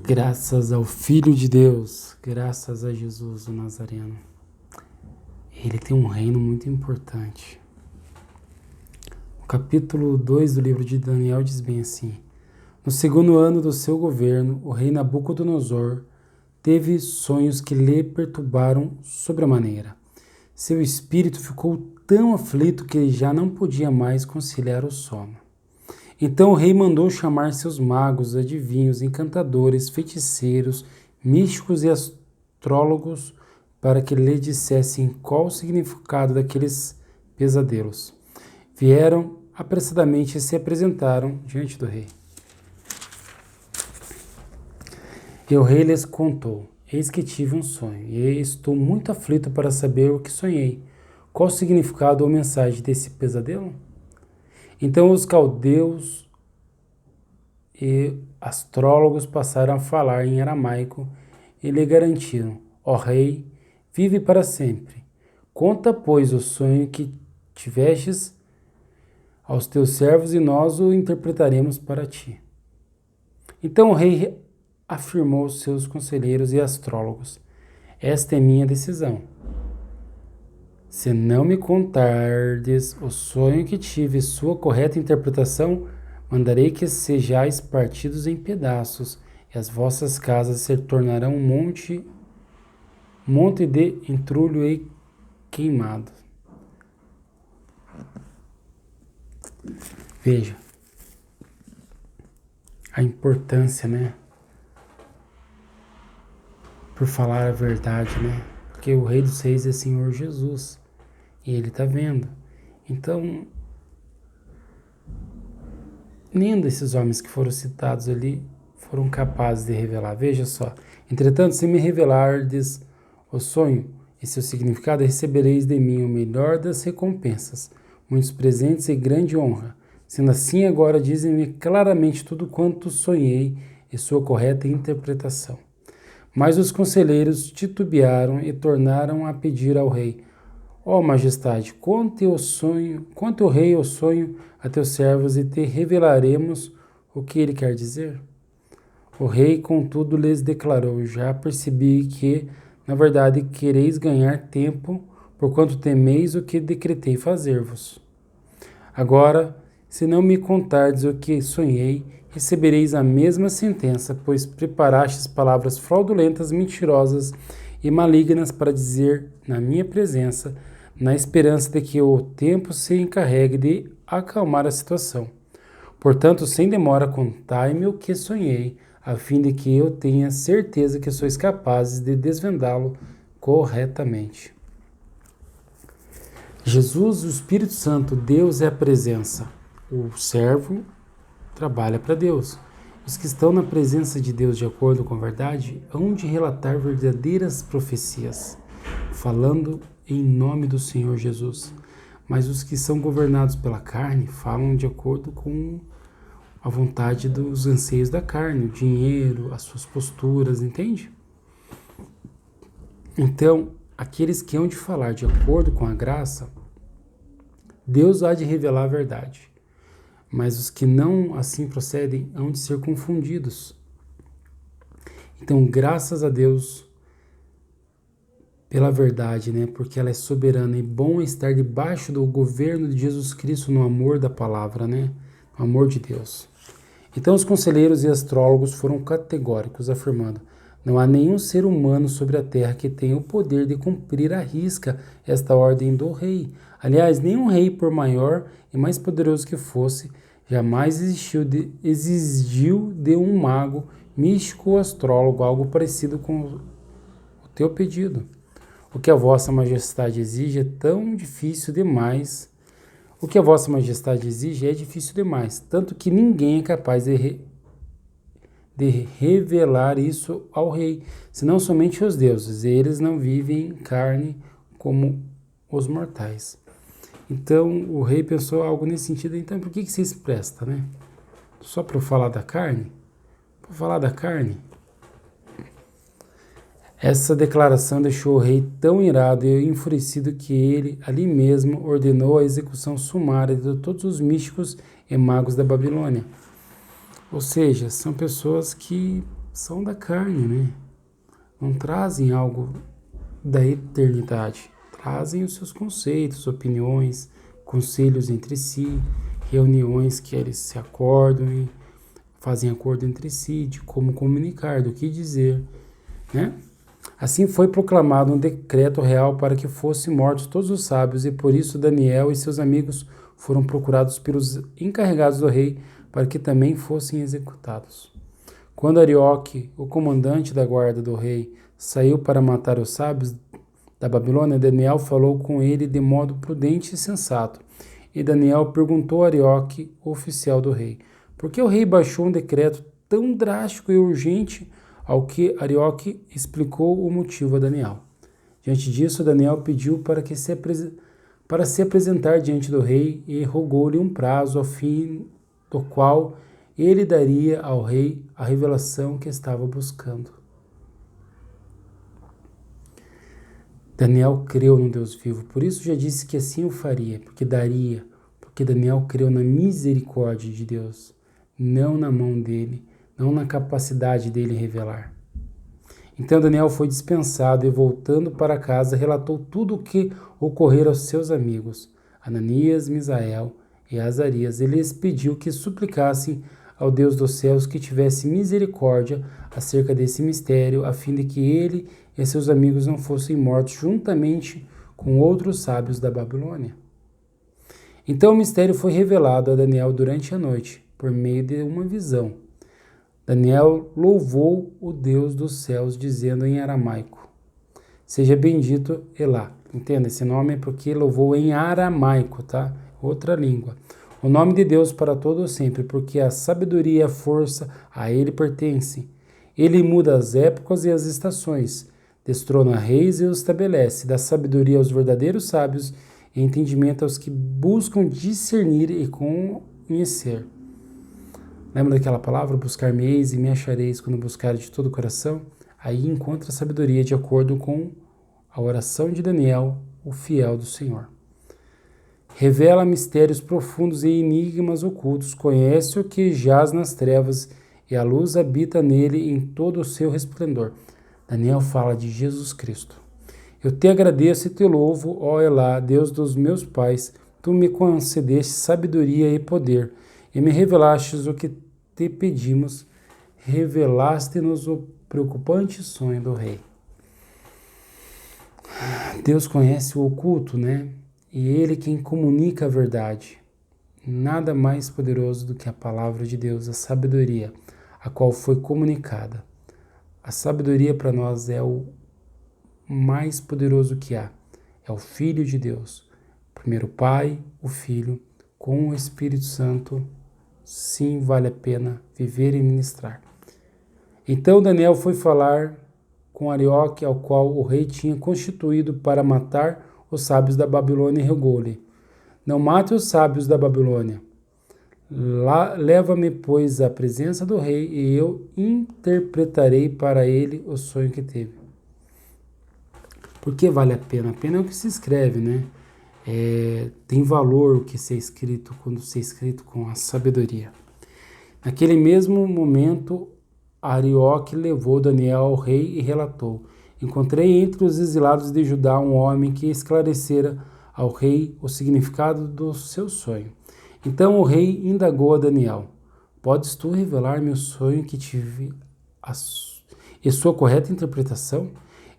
Graças ao Filho de Deus, graças a Jesus o Nazareno. Ele tem um reino muito importante. O capítulo 2 do livro de Daniel diz bem assim: no segundo ano do seu governo, o rei Nabucodonosor teve sonhos que lhe perturbaram sobremaneira. Seu espírito ficou tão aflito que ele já não podia mais conciliar o sono. Então o rei mandou chamar seus magos, adivinhos, encantadores, feiticeiros, místicos e astrólogos para que lhe dissessem qual o significado daqueles pesadelos. Vieram apressadamente e se apresentaram diante do rei. E o rei lhes contou: eis que tive um sonho, e estou muito aflito para saber o que sonhei. Qual o significado ou mensagem desse pesadelo? Então os caldeus e astrólogos passaram a falar em aramaico e lhe garantiram: ó rei, vive para sempre. Conta, pois, o sonho que tivestes aos teus servos e nós o interpretaremos para ti. Então o rei afirmou aos seus conselheiros e astrólogos: esta é minha decisão. Se não me contardes o sonho que tive e sua correta interpretação, mandarei que sejais partidos em pedaços, e as vossas casas se tornarão um monte de entulho e queimado. Veja a importância, né? Por falar a verdade, né? Porque o Rei dos Reis é Senhor Jesus. E ele está vendo. Então, nenhum desses homens que foram citados ali foram capazes de revelar. Veja só. Entretanto, se me revelardes o sonho e seu significado, recebereis de mim o melhor das recompensas, muitos presentes e grande honra. Sendo assim, agora dizem-me claramente tudo quanto sonhei e sua correta interpretação. Mas os conselheiros titubearam e tornaram a pedir ao rei: ó majestade, conte o rei o sonho a teus servos e te revelaremos o que ele quer dizer. O rei, contudo, lhes declarou: já percebi que, na verdade, quereis ganhar tempo, porquanto temeis o que decretei fazer-vos. Agora, se não me contardes o que sonhei, recebereis a mesma sentença, pois preparastes palavras fraudulentas, mentirosas e malignas para dizer na minha presença, na esperança de que o tempo se encarregue de acalmar a situação. Portanto, sem demora, contai-me o que sonhei, a fim de que eu tenha certeza que sois capazes de desvendá-lo corretamente. Jesus, o Espírito Santo, Deus é a presença. O servo trabalha para Deus. Os que estão na presença de Deus de acordo com a verdade hão de relatar verdadeiras profecias, falando em nome do Senhor Jesus. Mas os que são governados pela carne falam de acordo com a vontade dos anseios da carne, o dinheiro, as suas posturas, entende? Então, aqueles que hão de falar de acordo com a graça, Deus há de revelar a verdade. Mas os que não assim procedem hão de ser confundidos. Então, graças a Deus pela verdade, né? Porque ela é soberana, e bom estar debaixo do governo de Jesus Cristo no amor da palavra, né? No amor de Deus. Então os conselheiros e astrólogos foram categóricos, afirmando: não há nenhum ser humano sobre a terra que tenha o poder de cumprir à risca esta ordem do rei. Aliás, nenhum rei, por maior e mais poderoso que fosse, jamais exigiu de um mago, místico ou astrólogo algo parecido com o teu pedido. O que a vossa majestade exige é tão difícil demais. O que a vossa majestade exige é difícil demais, tanto que ninguém é capaz de revelar isso ao rei, senão somente os deuses, e eles não vivem em carne como os mortais. Então o rei pensou algo nesse sentido: então por que se presta, né? Só para falar da carne? Para falar da carne? Essa declaração deixou o rei tão irado e enfurecido que ele, ali mesmo, ordenou a execução sumária de todos os místicos e magos da Babilônia. Ou seja, são pessoas que são da carne, né? Não trazem algo da eternidade. Trazem os seus conceitos, opiniões, conselhos entre si, reuniões que eles se acordam e fazem acordo entre si de como comunicar, do que dizer, né? Assim foi proclamado um decreto real para que fossem mortos todos os sábios, e por isso Daniel e seus amigos foram procurados pelos encarregados do rei para que também fossem executados. Quando Arioque, o comandante da guarda do rei, saiu para matar os sábios da Babilônia, Daniel falou com ele de modo prudente e sensato. E Daniel perguntou a Arioque, o oficial do rei, por que o rei baixou um decreto tão drástico e urgente, ao que Arioque explicou o motivo a Daniel. Diante disso, Daniel pediu para se apresentar diante do rei e rogou-lhe um prazo, ao fim do qual ele daria ao rei a revelação que estava buscando. Daniel creu no Deus vivo, por isso já disse que assim o faria, porque Daniel creu na misericórdia de Deus, não na mão dele, não na capacidade dele revelar. Então Daniel foi dispensado e, voltando para casa, relatou tudo o que ocorrera aos seus amigos, Ananias, Misael e Azarias. Ele lhes pediu que suplicassem ao Deus dos céus que tivesse misericórdia acerca desse mistério, a fim de que ele e seus amigos não fossem mortos juntamente com outros sábios da Babilônia. Então o mistério foi revelado a Daniel durante a noite, por meio de uma visão. Daniel louvou o Deus dos céus, dizendo em aramaico: seja bendito Elá. Entenda, esse nome é porque louvou em aramaico, tá? Outra língua. O nome de Deus para todo sempre, porque a sabedoria e a força a ele pertencem. Ele muda as épocas e as estações, destrona reis e os estabelece, dá sabedoria aos verdadeiros sábios e entendimento aos que buscam discernir e conhecer. Lembra daquela palavra? Buscar-me-eis e me achareis quando buscar de todo o coração? Aí encontra a sabedoria de acordo com a oração de Daniel, o fiel do Senhor. Revela mistérios profundos e enigmas ocultos, conhece o que jaz nas trevas e a luz habita nele em todo o seu resplendor. Daniel fala de Jesus Cristo. Eu te agradeço e te louvo, ó Elá, Deus dos meus pais, tu me concedeste sabedoria e poder, e me revelastes o que te pedimos, revelaste-nos o preocupante sonho do rei. Deus conhece o oculto, né? E Ele quem comunica a verdade. Nada mais poderoso do que a palavra de Deus, a sabedoria, a qual foi comunicada. A sabedoria para nós é o mais poderoso que há. É o Filho de Deus. Primeiro o Pai, o Filho, com o Espírito Santo. Sim, vale a pena viver e ministrar. Então Daniel foi falar com Arioque, ao qual o rei tinha constituído para matar os sábios da Babilônia, e rogou-lhe: não mate os sábios da Babilônia. Leva-me, pois, à presença do rei, e eu interpretarei para ele o sonho que teve. Por que vale a pena? A pena é o que se escreve, né? Tem valor o que ser escrito quando ser escrito com a sabedoria. Naquele mesmo momento, Arioque levou Daniel ao rei e relatou: encontrei entre os exilados de Judá um homem que esclarecera ao rei o significado do seu sonho. Então o rei indagou a Daniel: podes tu revelar-me o sonho que tive e sua correta interpretação?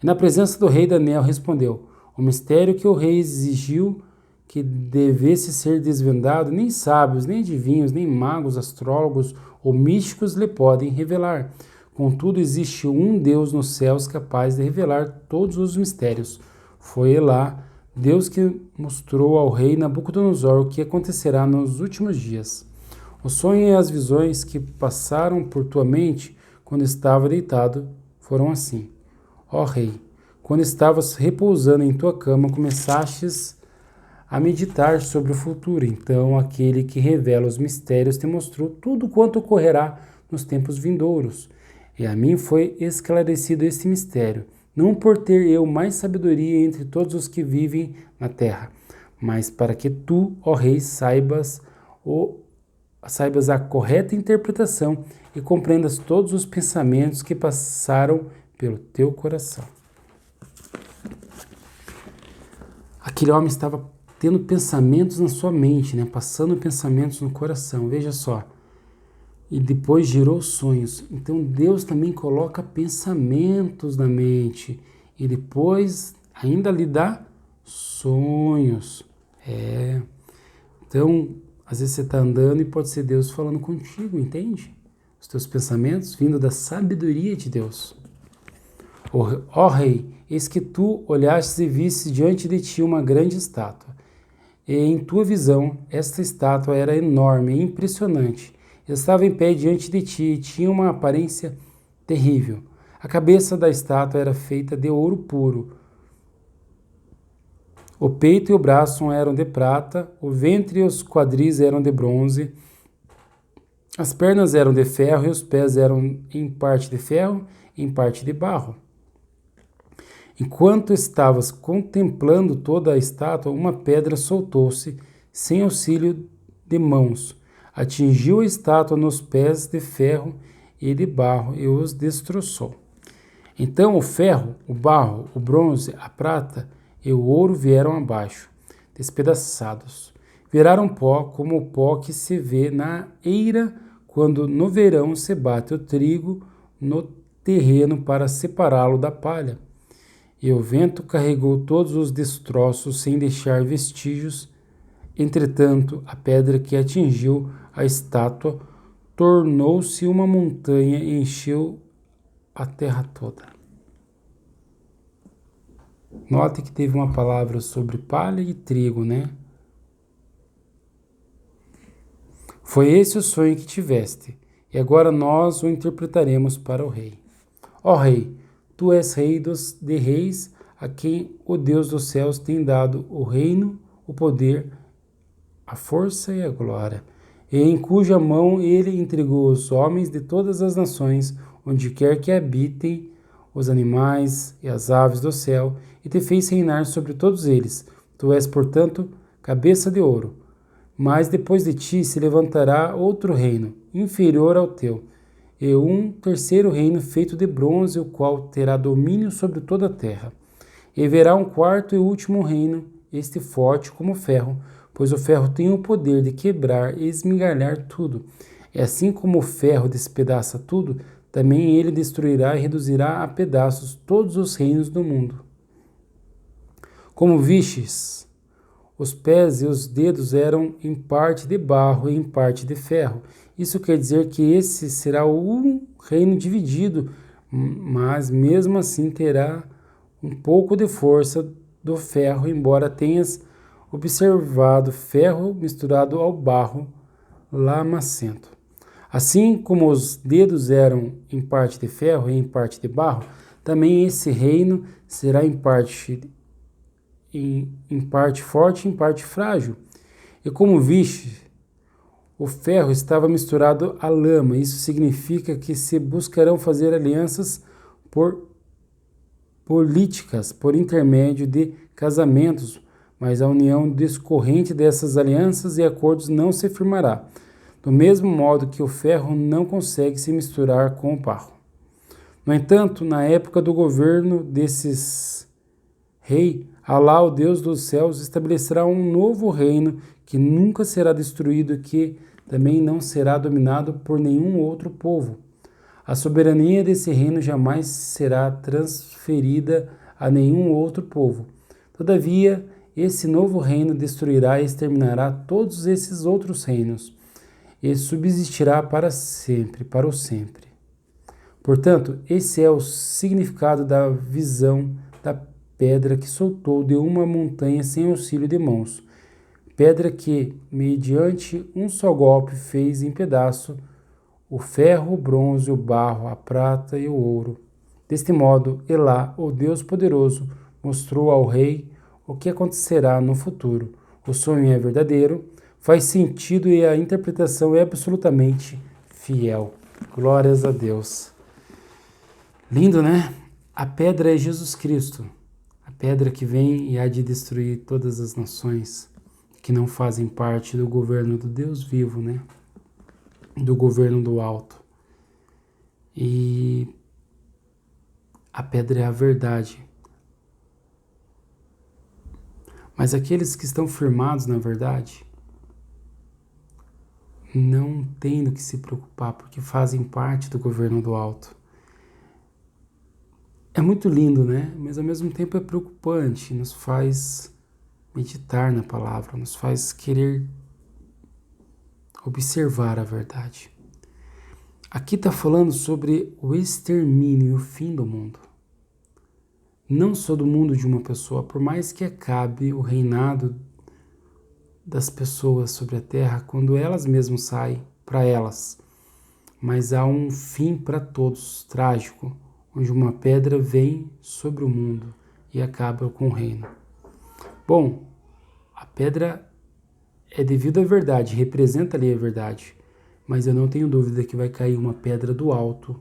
E na presença do rei, Daniel respondeu: o mistério que o rei exigiu que devesse ser desvendado, nem sábios, nem adivinhos, nem magos, astrólogos ou místicos lhe podem revelar. Contudo, existe um Deus nos céus capaz de revelar todos os mistérios. Foi Elá, Deus que mostrou ao rei Nabucodonosor o que acontecerá nos últimos dias. O sonho e as visões que passaram por tua mente quando estava deitado foram assim: ó rei, quando estavas repousando em tua cama, começastes a meditar sobre o futuro. Então aquele que revela os mistérios te mostrou tudo quanto ocorrerá nos tempos vindouros. E a mim foi esclarecido este mistério, não por ter eu mais sabedoria entre todos os que vivem na terra, mas para que tu, ó rei, saibas a correta interpretação e compreendas todos os pensamentos que passaram pelo teu coração. Aquele homem estava tendo pensamentos na sua mente, né? Passando pensamentos no coração, veja só. E depois gerou sonhos. Então Deus também coloca pensamentos na mente e depois ainda lhe dá sonhos. Então, às vezes você está andando e pode ser Deus falando contigo, entende? Os teus pensamentos vindo da sabedoria de Deus. Ó rei, eis que tu olhastes e vistes diante de ti uma grande estátua. E em tua visão, esta estátua era enorme e impressionante. Estava em pé diante de ti e tinha uma aparência terrível. A cabeça da estátua era feita de ouro puro. O peito e o braço eram de prata, o ventre e os quadris eram de bronze, as pernas eram de ferro e os pés eram em parte de ferro e em parte de barro. Enquanto estavas contemplando toda a estátua, uma pedra soltou-se, sem auxílio de mãos. Atingiu a estátua nos pés de ferro e de barro e os destroçou. Então o ferro, o barro, o bronze, a prata e o ouro vieram abaixo, despedaçados. Viraram pó, como o pó que se vê na eira quando no verão se bate o trigo no terreno para separá-lo da palha. E o vento carregou todos os destroços sem deixar vestígios. Entretanto, a pedra que atingiu a estátua tornou-se uma montanha e encheu a terra toda. Note que teve uma palavra sobre palha e trigo, né? Foi esse o sonho que tiveste, e agora nós o interpretaremos para o rei. Ó rei, tu és rei de reis, a quem o Deus dos céus tem dado o reino, o poder, a força e a glória, e em cuja mão ele entregou os homens de todas as nações, onde quer que habitem os animais e as aves do céu, e te fez reinar sobre todos eles. Tu és, portanto, cabeça de ouro. Mas depois de ti se levantará outro reino, inferior ao teu, e um terceiro reino feito de bronze, o qual terá domínio sobre toda a terra. E verá um quarto e último reino, este forte como ferro, pois o ferro tem o poder de quebrar e esmigalhar tudo. E assim como o ferro despedaça tudo, também ele destruirá e reduzirá a pedaços todos os reinos do mundo. Como vistes, os pés e os dedos eram em parte de barro e em parte de ferro. Isso quer dizer que esse será um reino dividido, mas mesmo assim terá um pouco de força do ferro, embora tenhas observado ferro misturado ao barro lamacento. Assim como os dedos eram em parte de ferro e em parte de barro, também esse reino será em parte forte e em parte frágil. E como viste, o ferro estava misturado à lama. Isso significa que se buscarão fazer alianças políticas por intermédio de casamentos, mas a união discorrente dessas alianças e acordos não se firmará, do mesmo modo que o ferro não consegue se misturar com o barro. No entanto, na época do governo desses rei, Alá, o Deus dos céus, estabelecerá um novo reino que nunca será destruído e que também não será dominado por nenhum outro povo. A soberania desse reino jamais será transferida a nenhum outro povo. Todavia, esse novo reino destruirá e exterminará todos esses outros reinos e subsistirá para sempre, para o sempre. Portanto, esse é o significado da visão da pedra que soltou de uma montanha sem auxílio de mãos. Pedra que, mediante um só golpe, fez em pedaço o ferro, o bronze, o barro, a prata e o ouro. Deste modo, Elá, o Deus poderoso, mostrou ao rei o que acontecerá no futuro. O sonho é verdadeiro, faz sentido e a interpretação é absolutamente fiel. Glórias a Deus. Lindo, né? A pedra é Jesus Cristo, a pedra que vem e há de destruir todas as nações que não fazem parte do governo do Deus vivo, né? Do governo do alto. E a pedra é a verdade. Mas aqueles que estão firmados na verdade não têm do que se preocupar, porque fazem parte do governo do alto. É muito lindo, né? Mas ao mesmo tempo é preocupante, nos faz meditar na palavra, nos faz querer observar a verdade. Aqui está falando sobre o extermínio e o fim do mundo. Não só do mundo de uma pessoa, por mais que acabe o reinado das pessoas sobre a terra, quando elas mesmas saem para elas. Mas há um fim para todos, trágico, onde uma pedra vem sobre o mundo e acaba com o reino. Bom, a pedra é devido à verdade, representa ali a verdade, mas eu não tenho dúvida que vai cair uma pedra do alto,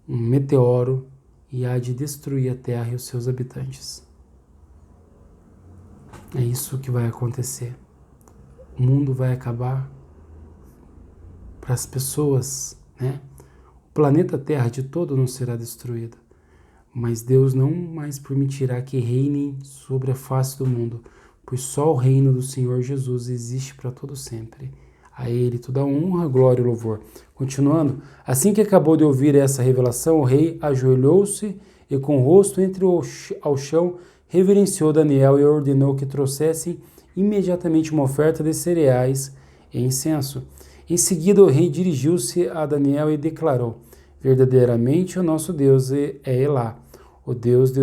um meteoro, e há de destruir a terra e os seus habitantes. É isso que vai acontecer. O mundo vai acabar para as pessoas, né? O planeta Terra de todo não será destruído, mas Deus não mais permitirá que reinem sobre a face do mundo, pois só o reino do Senhor Jesus existe para todo sempre. A Ele toda a honra, glória e louvor. Continuando, assim que acabou de ouvir essa revelação, o rei ajoelhou-se e com o rosto ao chão reverenciou Daniel e ordenou que trouxessem imediatamente uma oferta de cereais e incenso. Em seguida, o rei dirigiu-se a Daniel e declarou: verdadeiramente o nosso Deus é Elá, o Deus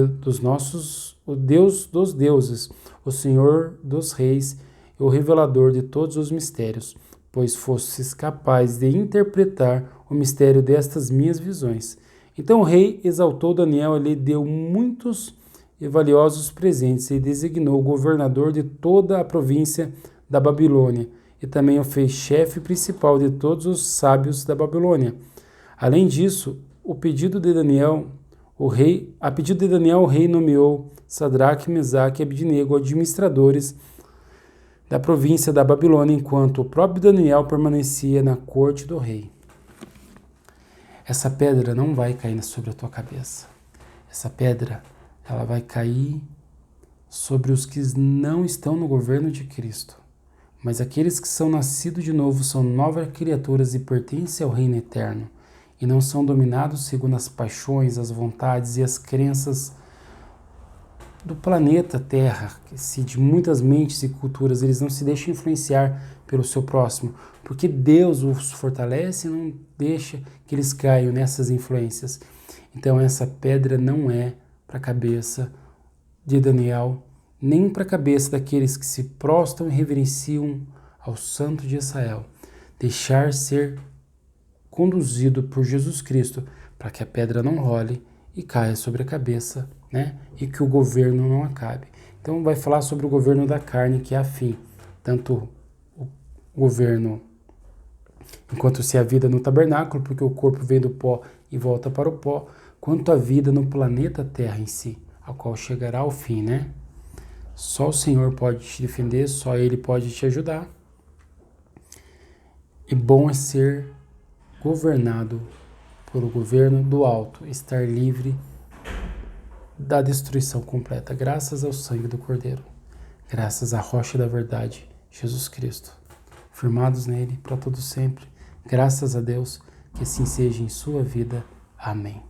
o Deus dos deuses, o Senhor dos reis e o revelador de todos os mistérios, pois fostes capaz de interpretar o mistério destas minhas visões. Então o rei exaltou Daniel e lhe deu muitos e valiosos presentes e designou governador de toda a província da Babilônia e também o fez chefe principal de todos os sábios da Babilônia. Além disso, a pedido de Daniel, o rei nomeou Sadraque, Mesaque e Abednego administradores da província da Babilônia, enquanto o próprio Daniel permanecia na corte do rei. Essa pedra não vai cair sobre a tua cabeça. Essa pedra, ela vai cair sobre os que não estão no governo de Cristo. Mas aqueles que são nascidos de novo são novas criaturas e pertencem ao reino eterno, e não são dominados segundo as paixões, as vontades e as crenças do planeta Terra, que de muitas mentes e culturas, eles não se deixam influenciar pelo seu próximo, porque Deus os fortalece e não deixa que eles caiam nessas influências. Então essa pedra não é para a cabeça de Daniel, nem para a cabeça daqueles que se prostram e reverenciam ao Santo de Israel. Deixar ser conduzido por Jesus Cristo, para que a pedra não role e caia sobre a cabeça, né? E que o governo não acabe. Então vai falar sobre o governo da carne, que é a fim. Tanto o governo enquanto se a vida no tabernáculo, porque o corpo vem do pó e volta para o pó, quanto a vida no planeta Terra em si, ao qual chegará ao fim, né? Só o Senhor pode te defender, só Ele pode te ajudar. E bom é ser governado pelo governo do alto, estar livre da destruição completa, graças ao sangue do Cordeiro, graças à rocha da verdade, Jesus Cristo. Firmados nele para todo sempre, graças a Deus, que assim seja em sua vida. Amém.